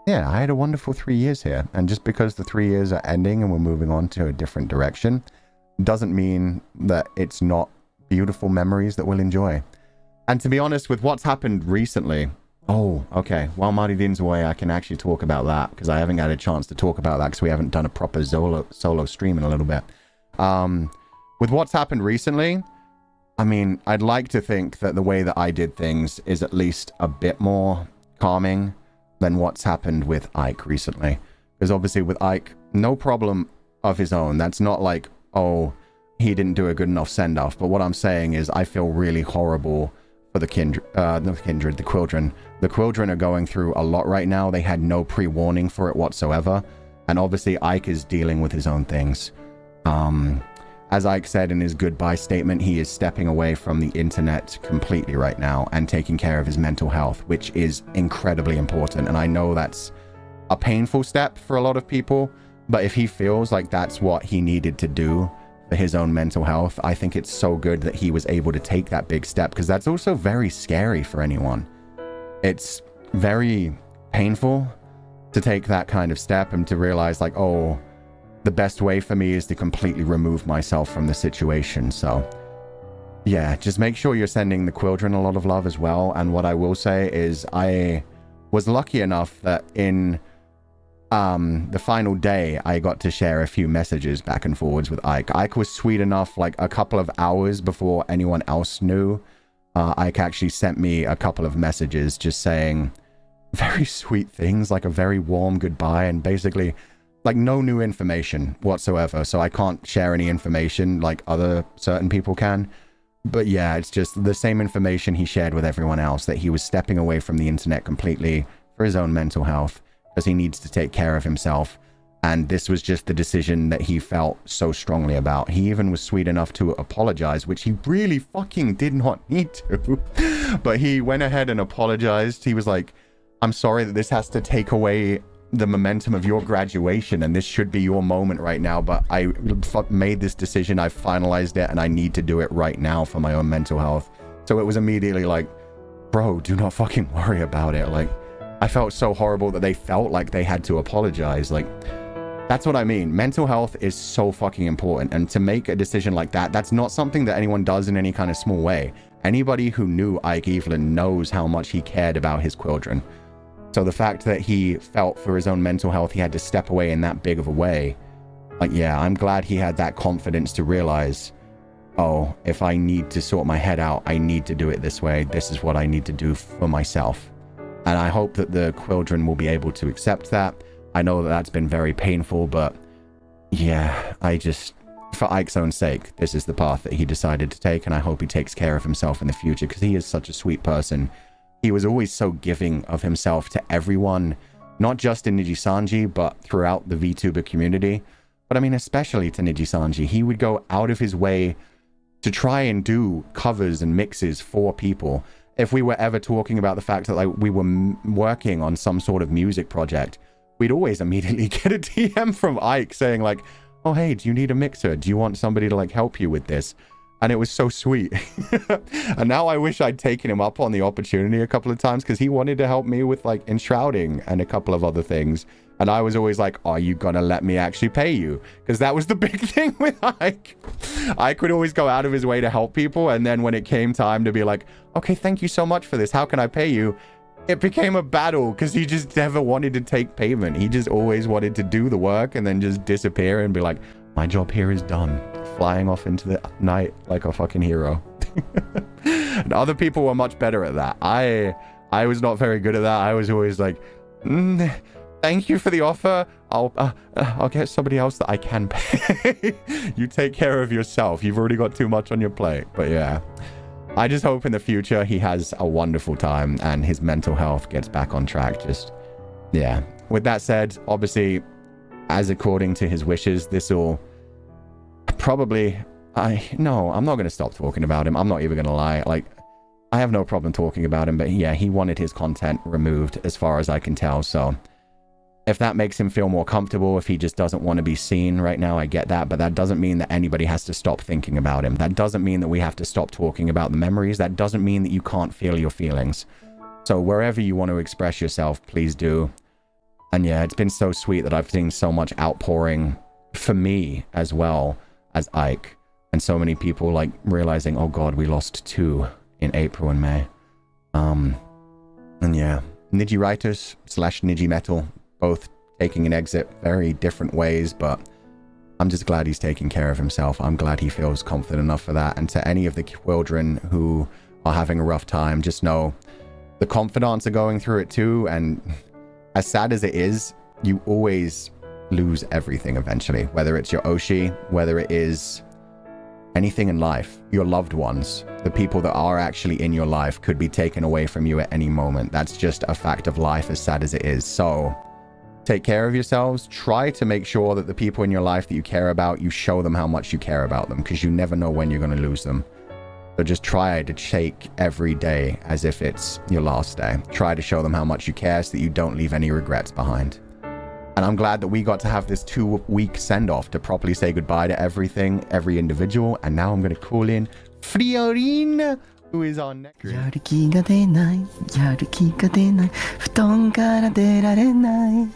yeah, I had a wonderful 3 years here. And just because the 3 years are ending and we're moving on to a different direction, doesn't mean that it's not beautiful memories that we'll enjoy. And to be honest, with what's happened recently... Oh, okay. While Marty Dean's away, I can actually talk about that, because I haven't had a chance to talk about that because we haven't done a proper solo stream in a little bit. With what's happened recently, I mean, I'd like to think that the way that I did things is at least a bit more calming than what's happened with Ike recently. Because obviously with Ike, no problem of his own. That's not like, oh, he didn't do a good enough send-off. But what I'm saying is I feel really horrible for the Quildren. The Quildren are going through a lot right now. They had no pre-warning for it whatsoever. And obviously Ike is dealing with his own things. As Ike said in his goodbye statement, he is stepping away from the internet completely right now and taking care of his mental health, which is incredibly important. And I know that's a painful step for a lot of people, but if he feels like that's what he needed to do for his own mental health, I think it's so good that he was able to take that big step, because that's also very scary for anyone. It's very painful to take that kind of step and to realize like, oh, the best way for me is to completely remove myself from the situation. So yeah, just make sure you're sending the Quildren a lot of love as well. And what I will say is I was lucky enough that in the final day, I got to share a few messages back and forwards with Ike. Ike was sweet enough, like a couple of hours before anyone else knew. Ike actually sent me a couple of messages just saying very sweet things, like a very warm goodbye, and basically like no new information whatsoever. So I can't share any information like other certain people can. But yeah, it's just the same information he shared with everyone else, that he was stepping away from the internet completely for his own mental health, because he needs to take care of himself. And this was just the decision that he felt so strongly about. He even was sweet enough to apologize, which he really fucking did not need to. But he went ahead and apologized. He was like, I'm sorry that this has to take away the momentum of your graduation, and this should be your moment right now, but I made this decision, I finalized it, and I need to do it right now for my own mental health. So it was immediately like, bro, do not fucking worry about it. Like, I felt so horrible that they felt like they had to apologize. Like, that's what I mean. Mental health is so fucking important, and to make a decision like that, that's not something that anyone does in any kind of small way. Anybody who knew Ike Eveland knows how much he cared about his Quildren. So the fact that he felt for his own mental health he had to step away in that big of a way, like, yeah, I'm glad he had that confidence to realize, oh, if I need to sort my head out, I need to do it this way. This is what I need to do for myself. And I hope that the Quildren will be able to accept that. I know that that's been very painful, but yeah, I just, for Ike's own sake, this is the path that he decided to take, and I hope he takes care of himself in the future, because he is such a sweet person. He was always so giving of himself to everyone, not just in NIJISANJI, but throughout the Vtuber community. But I mean, especially to NIJISANJI. He would go out of his way to try and do covers and mixes for people. If we were ever talking about the fact that like we were working on some sort of music project, we'd always immediately get a DM from Ike saying like, oh, hey, do you need a mixer? Do you want somebody to like help you with this? And it was so sweet. And now I wish I'd taken him up on the opportunity a couple of times, because he wanted to help me with like enshrouding and a couple of other things. And I was always like, are you gonna let me actually pay you? Because that was the big thing with Ike. Ike would always go out of his way to help people. And then when it came time to be like, okay, thank you so much for this, how can I pay you? It became a battle, because he just never wanted to take payment. He just always wanted to do the work and then just disappear and be like, my job here is done. Flying off into the night like a fucking hero. And other people were much better at that. I was not very good at that. I was always like, thank you for the offer. I'll get somebody else that I can pay. You take care of yourself. You've already got too much on your plate. But yeah, I just hope in the future he has a wonderful time and his mental health gets back on track. Just, yeah. With that said, obviously, as according to his wishes, this will probably... No, I'm not going to stop talking about him. I'm not even going to lie. Like, I have no problem talking about him, but yeah, he wanted his content removed as far as I can tell. So if that makes him feel more comfortable, if he just doesn't want to be seen right now, I get that. But that doesn't mean that anybody has to stop thinking about him. That doesn't mean that we have to stop talking about the memories. That doesn't mean that you can't feel your feelings. So wherever you want to express yourself, please do. And yeah, it's been so sweet that I've seen so much outpouring for me as well as Ike. And so many people like realizing, oh God, we lost 2 in April and May. And yeah, Niji writers / Niji metal, both taking an exit very different ways, but I'm just glad he's taking care of himself. I'm glad he feels confident enough for that. And to any of the children who are having a rough time, just know the confidants are going through it too. And as sad as it is, you always lose everything eventually, whether it's your Oshi, whether it is anything in life, your loved ones, the people that are actually in your life could be taken away from you at any moment. That's just a fact of life, as sad as it is. So take care of yourselves. Try to make sure that the people in your life that you care about, you show them how much you care about them, because you never know when you're going to lose them. So just try to take every day as if it's your last day. Try to show them how much you care so that you don't leave any regrets behind. And I'm glad that we got to have this 2-week send-off to properly say goodbye to everything, every individual. And now I'm going to call in Friorine, who is our next. やる気が出ない、やる気が出ない、布団から出られない。